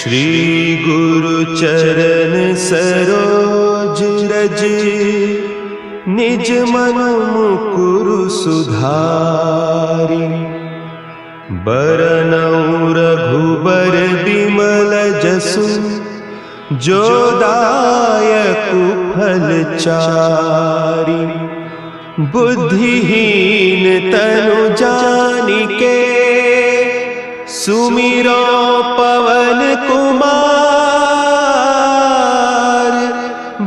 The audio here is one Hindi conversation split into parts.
श्री गुरु चरण सरोज रज, निज मन मुकुरु सुधारि। बरनउँ रघुबर बिमल जसु, जो दायकु फल चारि। बुद्धिहीन तनु जानिके, सुमिरो पवन कुमार।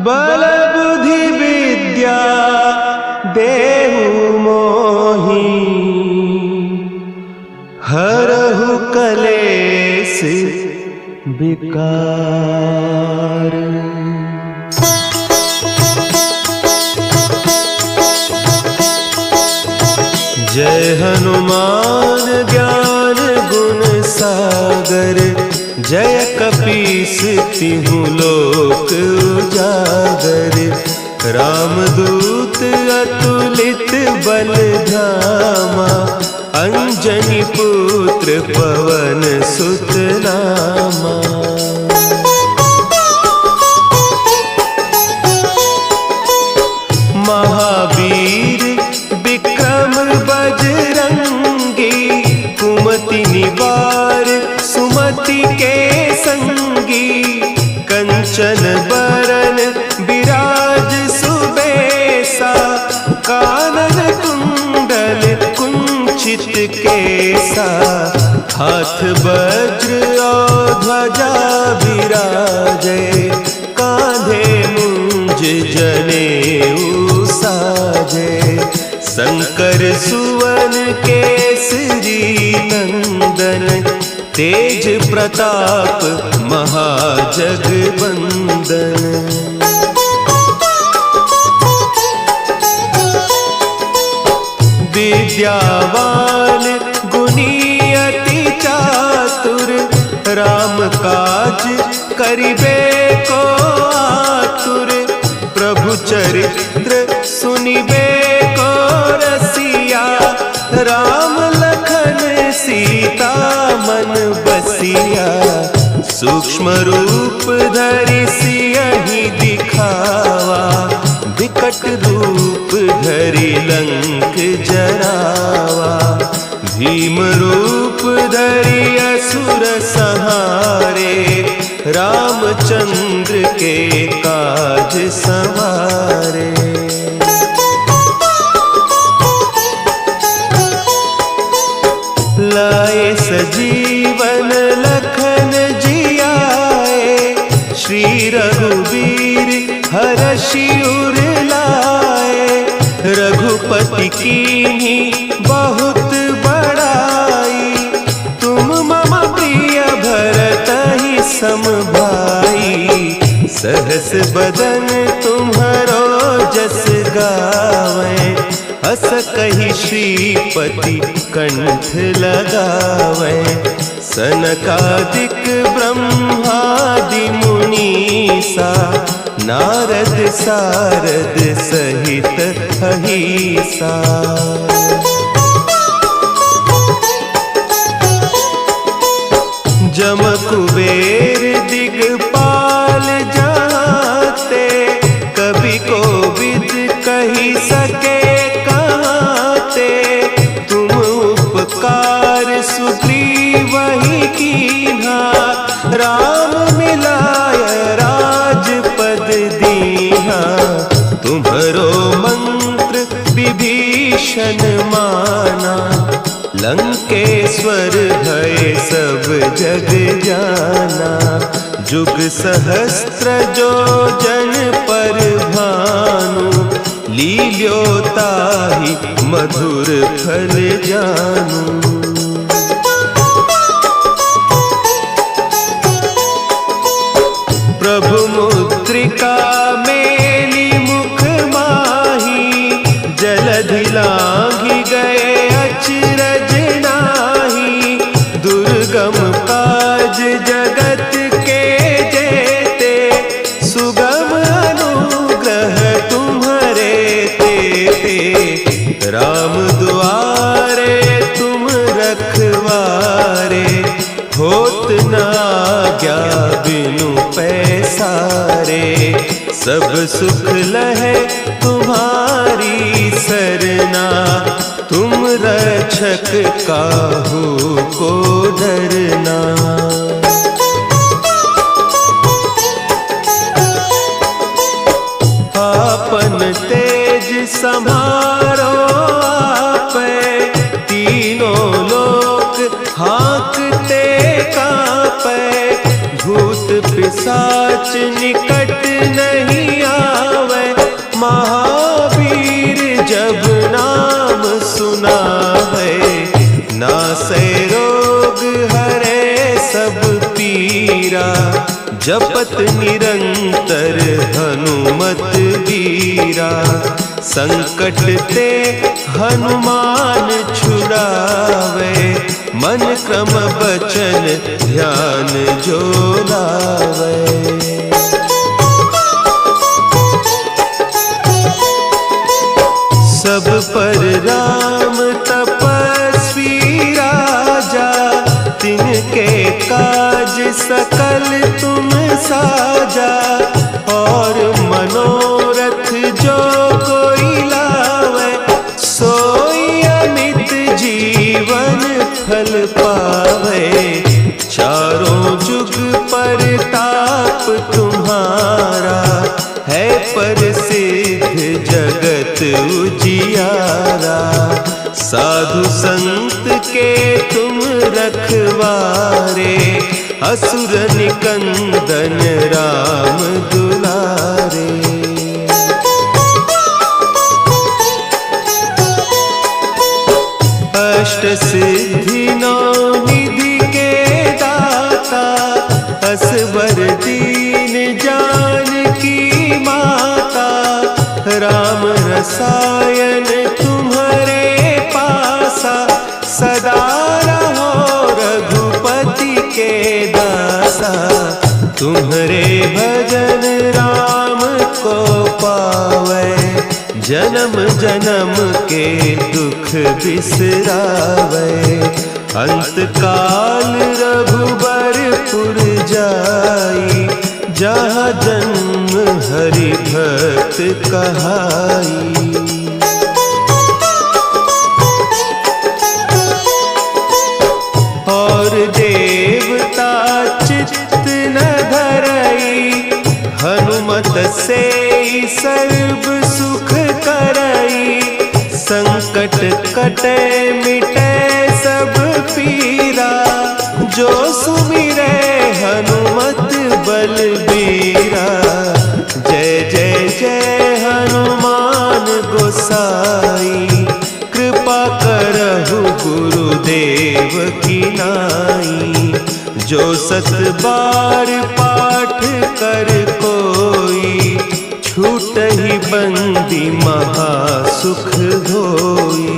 बल बुद्धि विद्या देहु मोहि, हरहु कलेस विकार। जय हनुमान ज्ञान गुण सागर, जय कपीस तिहुँ लोक उजागर। रामदूत अतुलित बल धामा, अंजनी पुत्र पवन सुत नामा। महावीर विक्रम बजरंगी, कुमति निवार सुमति के संगी। कंचन बरन विराज सुबेसा, कानन कुंडल कुंचित केसा। हाथ वज्र और ध्वजा विराजे, कांधे मुंज जनेऊ साजे। शंकर सुवन केसरी नंदन, तेज प्रताप महाजगवंदन। विद्यावान गुणी अति चातुर, राम काज करिबे को आतुर। प्रभु चरित्र सुनिबे को रसिया, राम लखन सीता मन बसिया। सूक्ष्म रूप धरि सियहि दिखावा, विकट रूप धरि लंक जरावा। भीम रूप धरि असुर संहारे, रामचंद्र के काज संवारे। लाए सजीवन लखन जियाए, श्री रघुवीर हरषि उर लाए। रघुपति कीन्ही बहुत बड़ाई, तुम मम प्रिय भरतहि सम भाई। सहस बदन तुम्हरो जस गावें, हस कहि श्रीपति कंठ लगावें। सनकादिक ब्रह्मादि मुनीसा, नारद सारद सहित अहीसा। जम कुबेर दिगपाल जाते, कवि कोविद कहि सके कहते। तुम उपकार सुग्रीवहि कीन्हा, राम मिलाय राजपद दीन्हा। तुम्हरो मंत्र विभीषण माना, लंकेश्वर भय सब जग जाना। जुग सहस्त्र जो जन पर भानु, लील्योताहि मधुर फल जानू। प्रभु मुद्रिका मेली मुख माही, जलधि लांघि गए अचरज नाही। दुर्गम काज जगत के जेते, सुगम अनुग्रह तुम्हरे तेते। राम दुआरे तुम आज्ञा बिनु पैसारे, सब सुख लहे तुम्हारी सरना, तुम रक्षक काहू को डरना। आपन तेज सम्हारो आपै, तीनों लोक हाँकते कांपै, भूत पिशाच निकट नहीं आवे, महावीर जब नाम सुनावे, नासै रोग हरे सब पीरा, जपत निरंतर हनुमत वीरा, संकट ते हनुमान छुड़ावे, मन क्रम बचन ध्यान जो लावे। सब पर राम तपस्वी राजा, तिनके काज सकल तुम साजा, और मनोरथ जो कोई लावे, सोई अमित जीवन फल पावे, चारों जुग परताप तुम्हारा, है प्रसिद्ध जगत उजियारा, साधु संत के तुम रखवारे, असुर निकंदन राम दुलारे। अष्ट सिद्धि नौ निधि के दाता, असवर दीन जानकी माता, राम रसायन तुम्हारे पासा, सदा रहो रघुपति के दासा, तुम्हारे भजन राम को पावे, जन्म जन्म के दुख बिसरावे, अंत काल रघुबरपुर जाई, जहाँ जन्म हरि भक्त कहाई। और देवता चित्त न धरई, हनुमत से सर्व सुख करई, संकट कटे मिटे सब पीरा, जो सुमिरे हनुमत बलबीरा, जय जय जय हनुमान गोसाई, कृपा करहु गुरुदेव की नाई, जो सत बार पाठ कर कोई, छूटहि बंदी महासुख होई।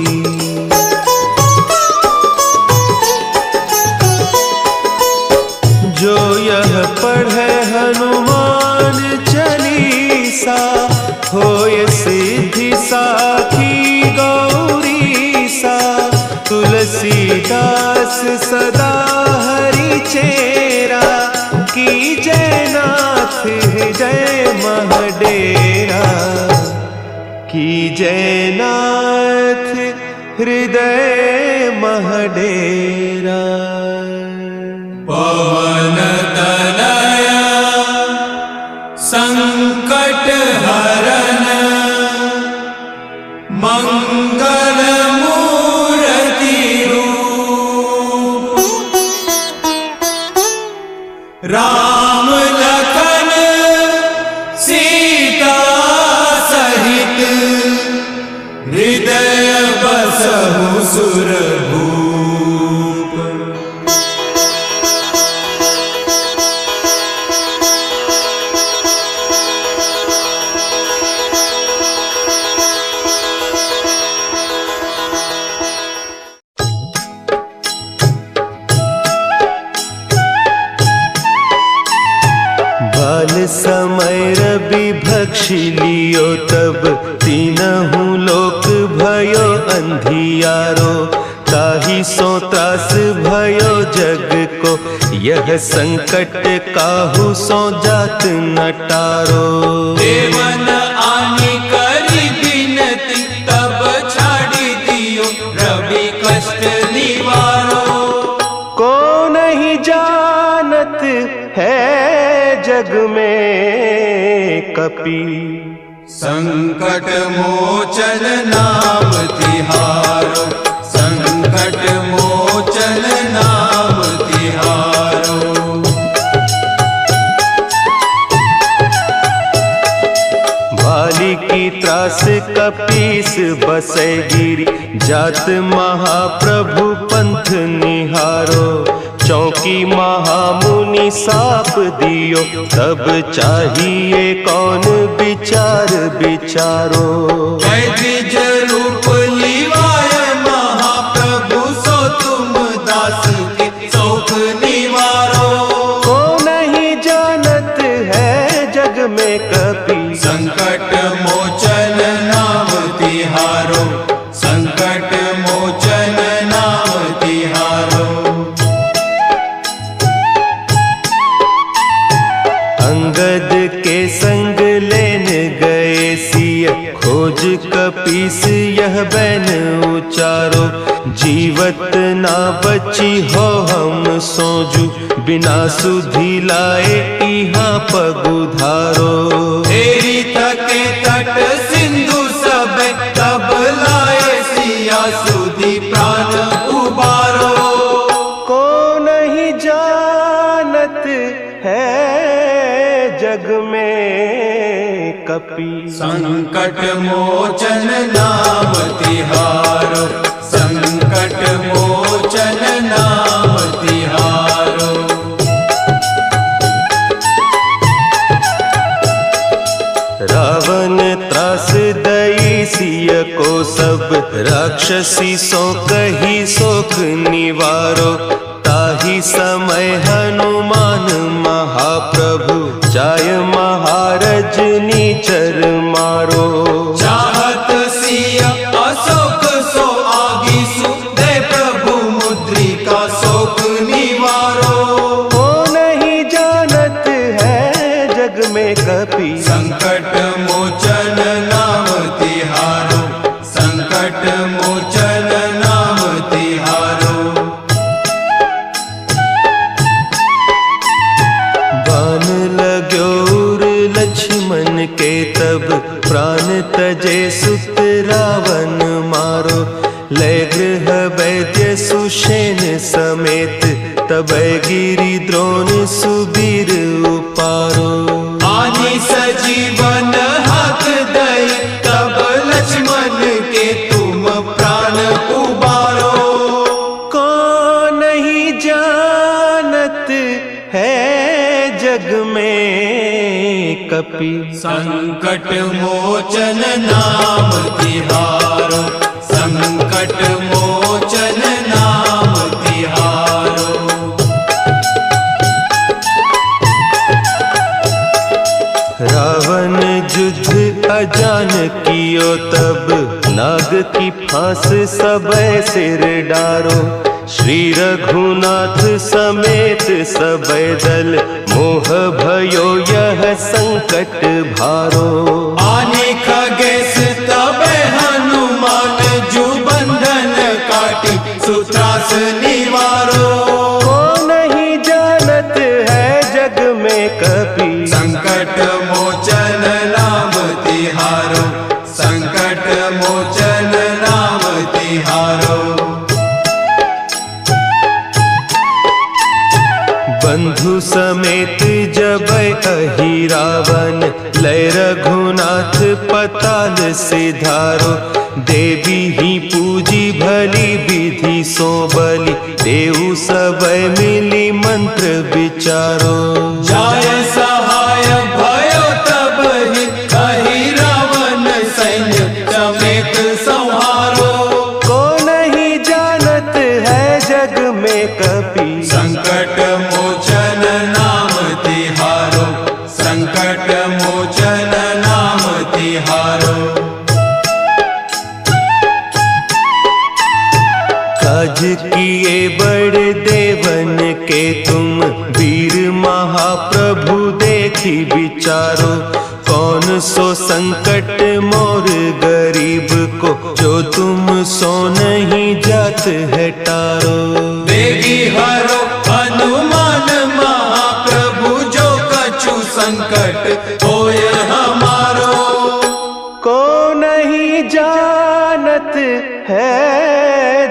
जो यह पढ़े हनुमान चालीसा, होय सिद्धि साखी गौरीसा, तुलसीदास सदा हरि चेरा, की जय नाथ हृदय महडेरा, की जय नाथ हृदय महडेरा। पवन तनया संकट हरन, मंगल मूर्ति रूप, राम लखन सीता सहित, हृदय बसहु सुरभूप। बाल समय रवि भक्षी लियो, तब तीनहु लोक भयो अंधियारो, ताहि सो त्रास भयो जग को, यह संकट काहू सो जात न टारो। देवन आनी करी बिनती तब छाड़ी दियो रवि कष्ट निवारो। को नहीं जानत है जग में कपि संकट मोचन नाम तिहारो। संकट मोचन नाम तिहारो। भाली की त्रास कपीस बसे गिरी जात महाप्रभु पंथ निहारो। चौकी महामुनि साप दियो तब चाहिए कौन विचार विचारो। द्विज रूप लिवाय महाप्रभु सो तुम दास के शोक निवारो। को नहीं जानत है जग में कपि संकट मोचन नाम तिहारो। संकट मोचन नाम तिहारो। अंगद के संग लेन गए सिय खोज कपीस यह बैन उचारो। जीवत ना बची हो हम सोजू बिना सुधि लाए इहाँ पगुधारो। तेरी थके तट सिंधु सब तब लाए सिया सुधि प्राण उबारो। को नहीं जानत है जग में कपि संकट मोचन नाम तिहारो। संकट मोचन नाम तिहारो। रावण त्रास दई सिय को सब राक्षसी सो कही सोख निवारो। ताही समय हनुमान महाप्रभु जाय महारज नीचर मारो। चाहत सिया अशोक सो आगीसु दे प्रभु मुद्रिका शोक निवारो। को नहीं जानत है जग में कपि संकट मोचन नाम तिहारो। संकट मोचन नाम तिहारो। बान लाग्यो उर लक्ष्मण के तब प्राण तजे सुत रावण मारो। लय गृह वैद्य सुषेण समेत तब गिरि द्रोण सुबीर उपारो। आनी सजीवन हाथ दई तब लक्ष्मण के तुम प्राण उबारो। को नहीं जानत है जग में कपि संकट मोचन नाम तिहारो। संकट मोचन नाम तिहारो। रावण युद्ध अजान कियो तब नाग की फांस सबे सिर डारो। श्री रघुनाथ समेत सबे दल मोह भयो यह संकट भारो। आने खगेश तबे हनुमान जू बंधन काटी सुत्रास निवारो। को नहीं जानत है जग में कपि संकट मोचन नाम तिहारो। संकट मोचन नाम तिहारो। बंधु समेत जब अहि रावण लय रघुनाथ पताल सिधारो। देवी ही पूजी भली विधि सो बलि देव सब मिली मंत्र विचारो। जाय सहाय भयो तब ही कही रावण सैन्य समेत संहारो। को नहीं जानत है जग में कपि संकट मोचन नाम तिहारो। संकट मोचन नाम तिहारो। काज किए बड़ देवन के तुम वीर महाप्रभु देखी विचारो, कौन सो संकट मोर गरीब को, जो तुम सो नहीं जात है टारो। बेगी हरो हनुमान महाप्रभु, जो कछु संकट होय हमारो। को नहीं जानत है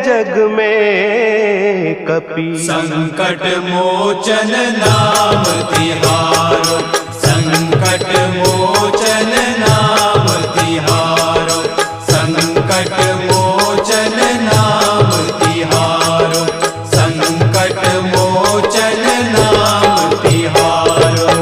जग में कपि, संकट मोचन नाम तिहारो, संकट मोचन नाम तिहारो, संकट मोचन नाम तिहारो, संकट मोचन नाम तिहारो।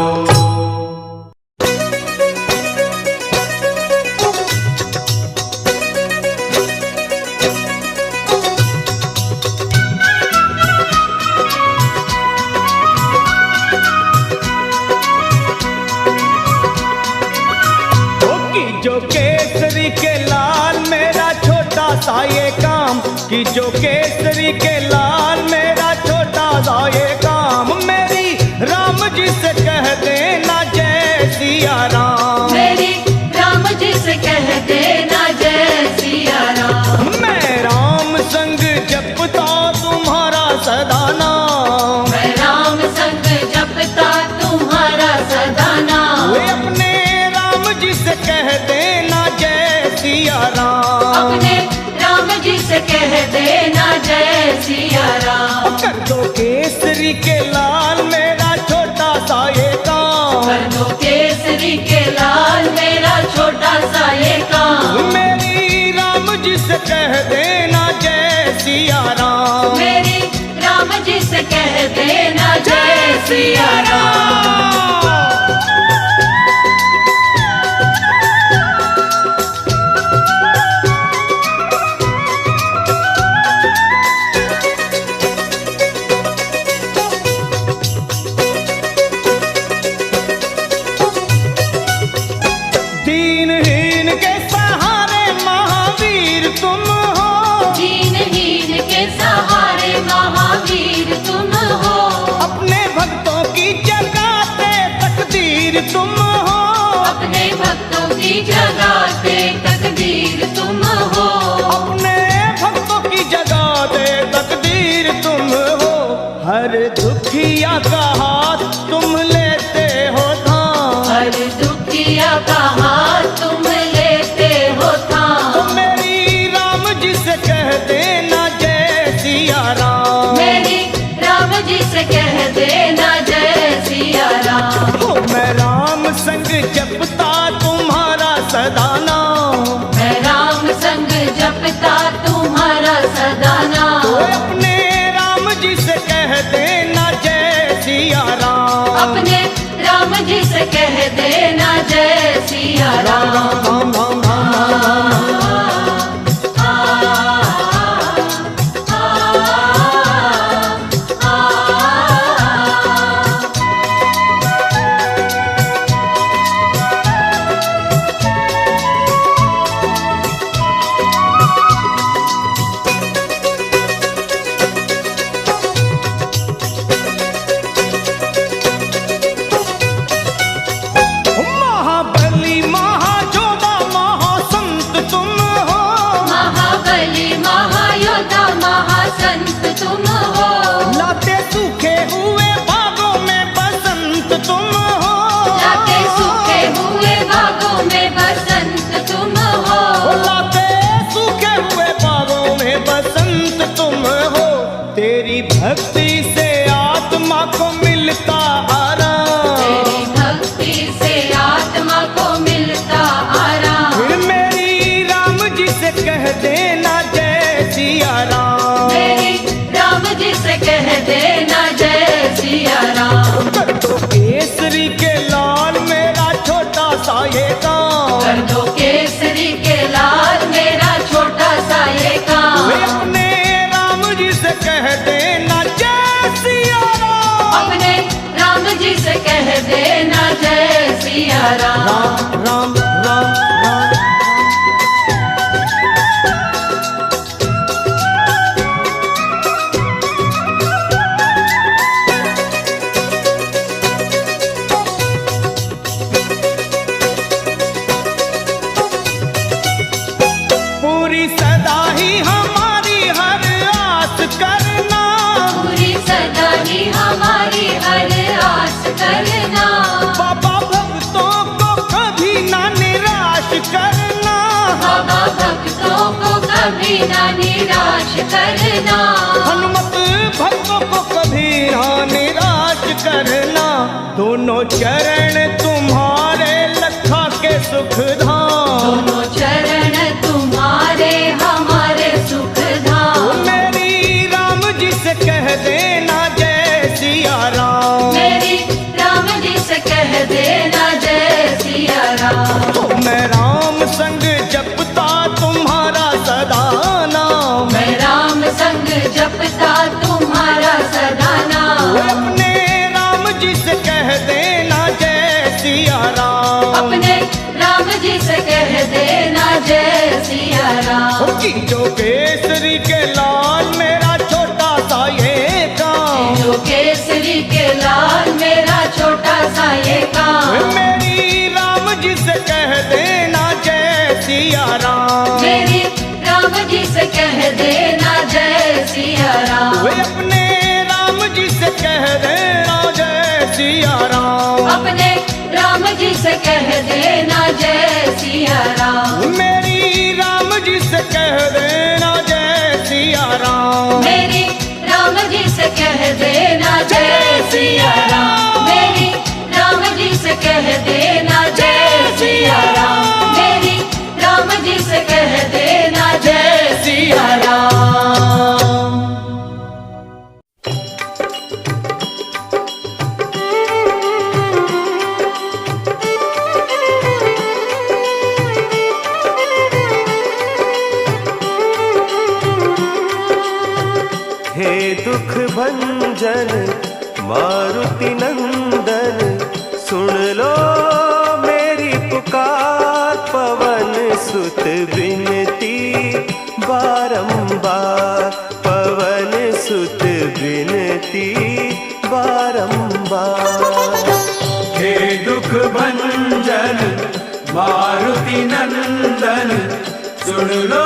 जो केसरी के लाल मेरा छोटा सा ये काम, कि जो केसरी के लाल मेरा छोटा सा ये काम, मेरी राम जी से कह देना जय सिया राम, मेरी राम जी से कह देना जय सिया राम। मैं राम संग जपता तुम्हारा सदा नाम, मैं राम संग जपता तुम्हारा सदा नाम। वे अपने राम जी से कह देना जय सिया राम, अपने राम जी से कह देना जय सिया राम। कर दो केसरी के लाल मेरा छोटा सा ये काम, कर दो केसरी के लाल मेरा छोटा सा ये काम। मेरी राम जी से कह देना जय सिया राम, मेरी राम जी से कह देना जय सिया राम। दीनहीन के सहारे महावीर तुम हो, दीनहीन के सहारे महावीर तुम हो। अपने भक्तों की जगाते तकदीर तुम हो, अपने भक्तों की जगाते तकदीर तुम हो। अपने भक्तों की जगाते तकदीर तुम हो। हर दुखिया का हाथ तुम लेते हो थाम, हर दुखिया का हाथ तुम लेते हो थाम। तो मेरी राम जी से कह देना जय सिया राम, मेरी राम जी से कह देना जय सिया राम। हो मैं राम संग जपता तुम्हारा सदा नाम, मैं राम संग जपता तुम्हारा सदा नाम। तो अपने राम जी से कह देना जय सिया राम, अपने राम जी से कह देना जय सिया राम राम। राम राम राम राम महाबली महाजोधा महासंत तुम हो, महाबली महायोद्धा महासंत तुम हो। लाते सूखे हुए बागों में बसंत तुम हो, लाते सूखे हुए बागों में बसंत तुम हो। लाते सूखे हुए बागों में बसंत तुम हो। तेरी भक्ति से आत्मा को मिलता आराम, तेरी भक्ति से आत्मा को मिलता आराम। फिर मेरी राम जी से कह देना जय सिया राम, मेरी राम जी से कह देना जय सिया राम। कर दो केसरी के लाल मेरा छोटा सा ये काम, कर दो केसरी के लाल मेरा छोटा सा ये काम। वे अपने राम जी से कह देना जय सिया राम, अपने राम जी से कह देना जय सिया राम। राम राम राम राम। ना निराश करना। हनुमत भक्तों को कभी ना निराश करना। दोनों चरण तुम्हारे लखा के सुख धाम। दोनों चरण तुम्हारे हमारे सुख धाम। मेरी राम जी से कह देना जय सिया राम। मेरी राम जी से कह देना जय सिया राम। मैं राम संग जपता तुम्हारा सदा नाम। मैं राम संग जपता तुम्हारा सदा नाम। अपने राम जी से कह देना जय सिया राम। अपने राम जी से कह देना जय सिया राम। कि जो केसरी के लाल मेरा छोटा सा ये काम। जो केसरी के लाल मेरा छोटा सा ये काम। मेरी राम जी से कह देना जय सिया राम। मेरी राम जी से कह देना जय सिया राम। वे अपने राम जी से कह देना जय सिया राम। अपने राम जी से कह देना जय सिया राम। मेरी राम जी से कह देना जय सिया राम। मेरी राम जी से कह देना जय सिया राम। मेरी राम जी से कह देना जय सिया राम। मेरी राम जी से कह देना जय सिया राम। हे दुख भंजन मारुति नंदन, सुन लो मेरी पुकार। पवन सुत विनती बारंबार, पवन सुत विनती बारंबार। हे दुख भंजन मारुति नंदन, सुन लो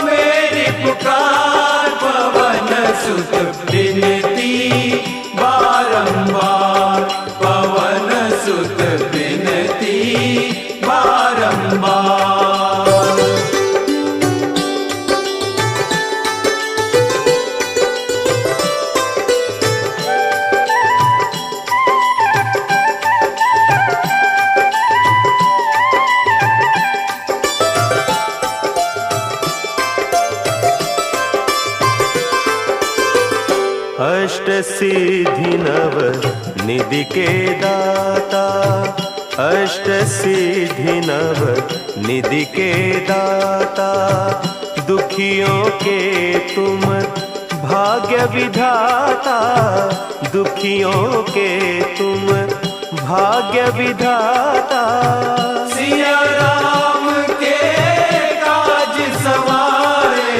मेरी पुकार। पवन सुत विनती बारंबार, पवन सुत विनती बारंबार। अष्ट सिद्धि नव निधि के दाता, अष्ट सिद्धि नव निधि के दाता। दुखियों के तुम भाग्य विधाता, दुखियों के तुम भाग्य विधाता। सिया राम के काज सवारे,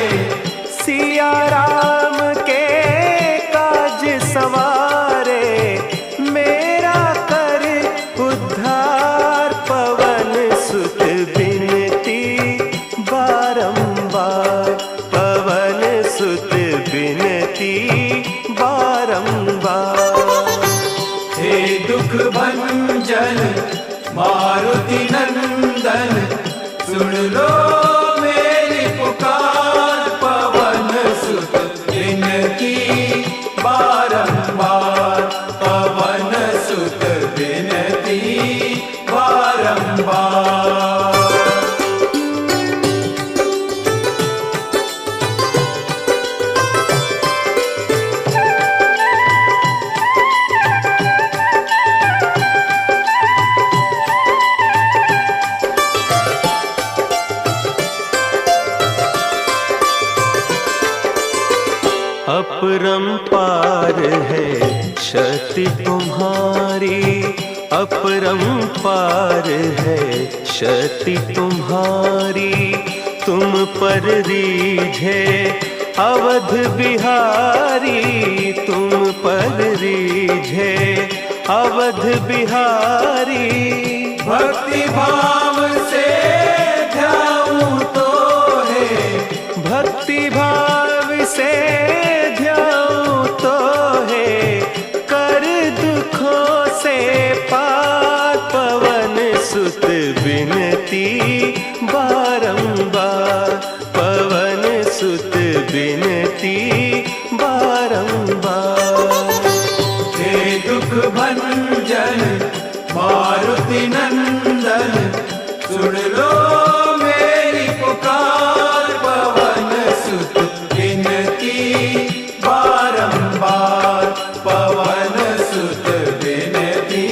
सिया राम के काज सवारे। मेरा कर उद्धार, पवन सुत विनती बारंबार, पवन सुत विनती बारंबार। हे दुख भंजन मारुति नंदन, सुन लो मेरी पुकार। पवन सुत विनती बारंबार, पवन सुत विनती बारंबार। अपरंपार है शक्ति तुम्हारी, अपरंपार है शक्ति तुम्हारी। तुम पर रीझे अवध बिहारी, तुम पर रीझे अवध बिहारी। भक्ति भाव से ध्याऊं तो है, भक्ति भाव से ध्याऊं तो है। कर दुखों से पार, पवन सुत विनती बारंबार, पवन भंजन मारुति नंदन, सुन लो मेरी पुकार। पवन सुत विनती बारंबार, पवन सुत विनती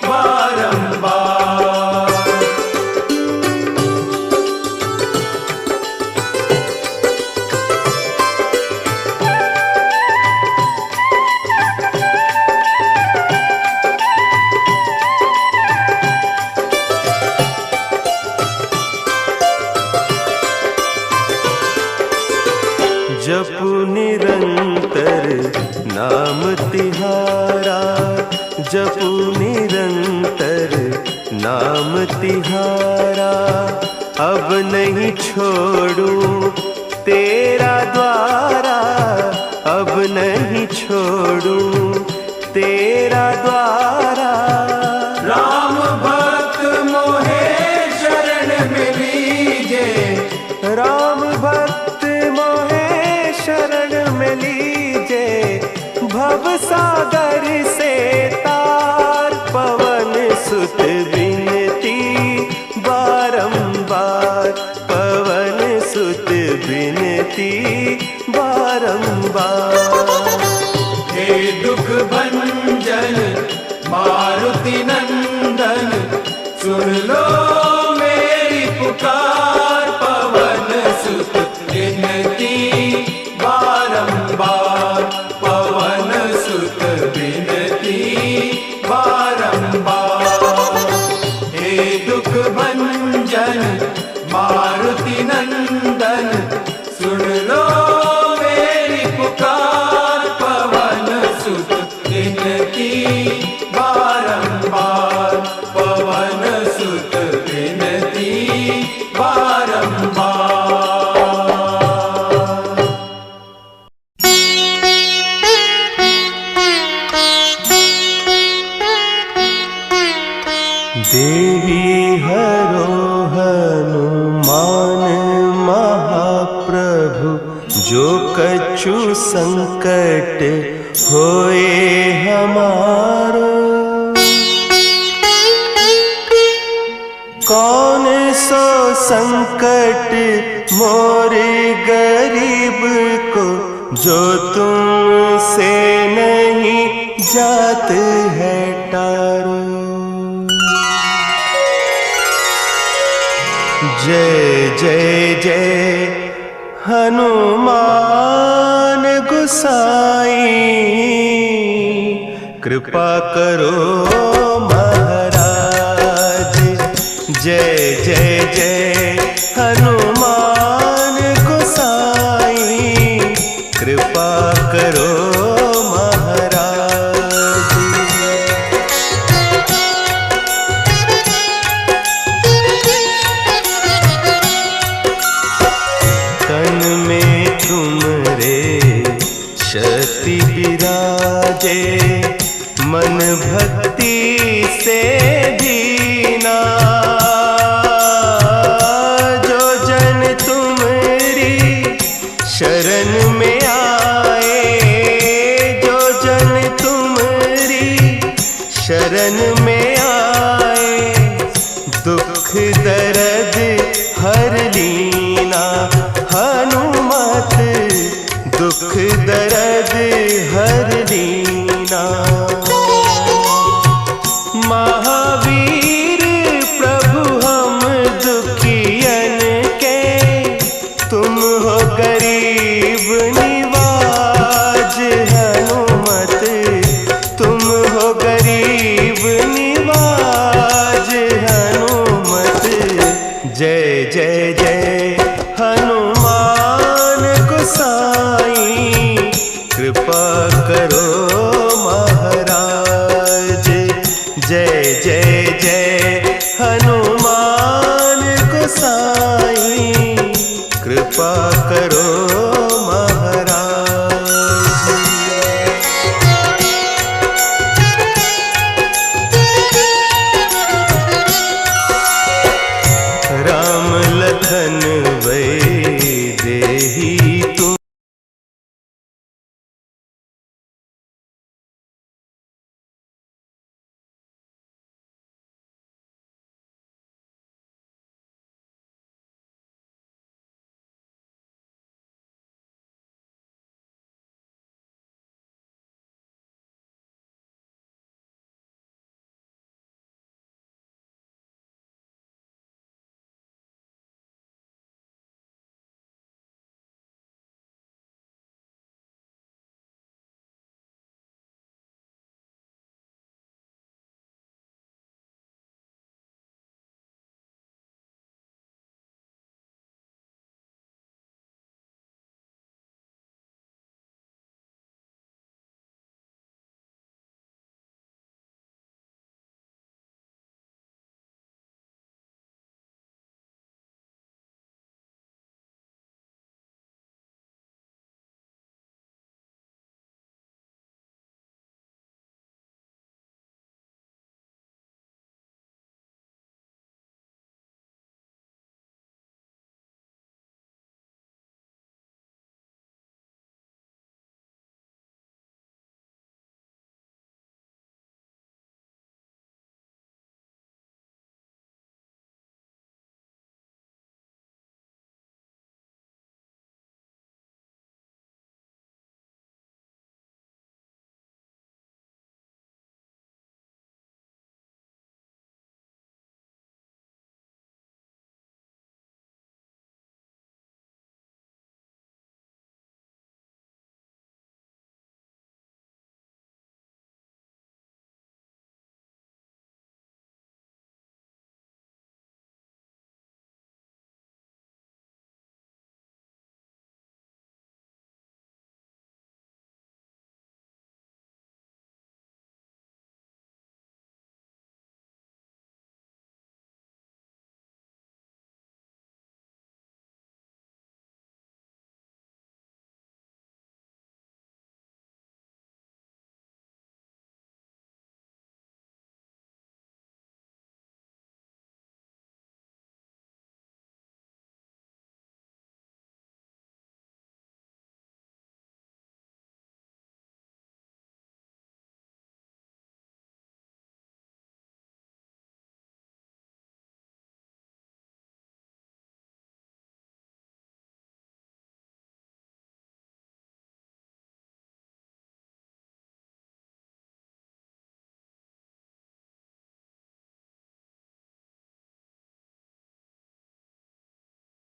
बारंबार। जपु निरंतर नाम तिहारा, जपु निरंतर नाम तिहारा। अब नहीं छोड़ूं तेरा द्वारा, अब नहीं छोड़ूं तेरा द्वारा। राम भक्त मोहे शरण में लीजे, राम भक्त मोहे शरण में लीजे। भव सागर से तार, पवन सुत विनती बारंबार, पवन सुत विनती बारंबार। हे दुख भंजन मारुति नंदन, सुन लो मेरी पुकार। पवन सुत विनती बारंबार, पवन सुत विनती बारंबार। हे दुख भंजन मारुति नंदन, सुन लो मेरी पुकार। पवन सुत विनती बारंबार, पवन सुत विनती बारंबार। देवी हरो हनुमान महाप्रभु, जो कछु संकट होए हमारो। कौन सो संकट मोरे गरीब को, जो तुमसे नहीं जात है टारो। जय जय जय हनुमान गुसाई, कृपा करो महाराज। जय जय जय हनुमान गुसाई, कृपा करो महाराज। तन में तुमरे शक्ति विराजे, मन भक्ति से दीना। जो जन तुमरी शरण में आए, जो जन तुमरी शरण में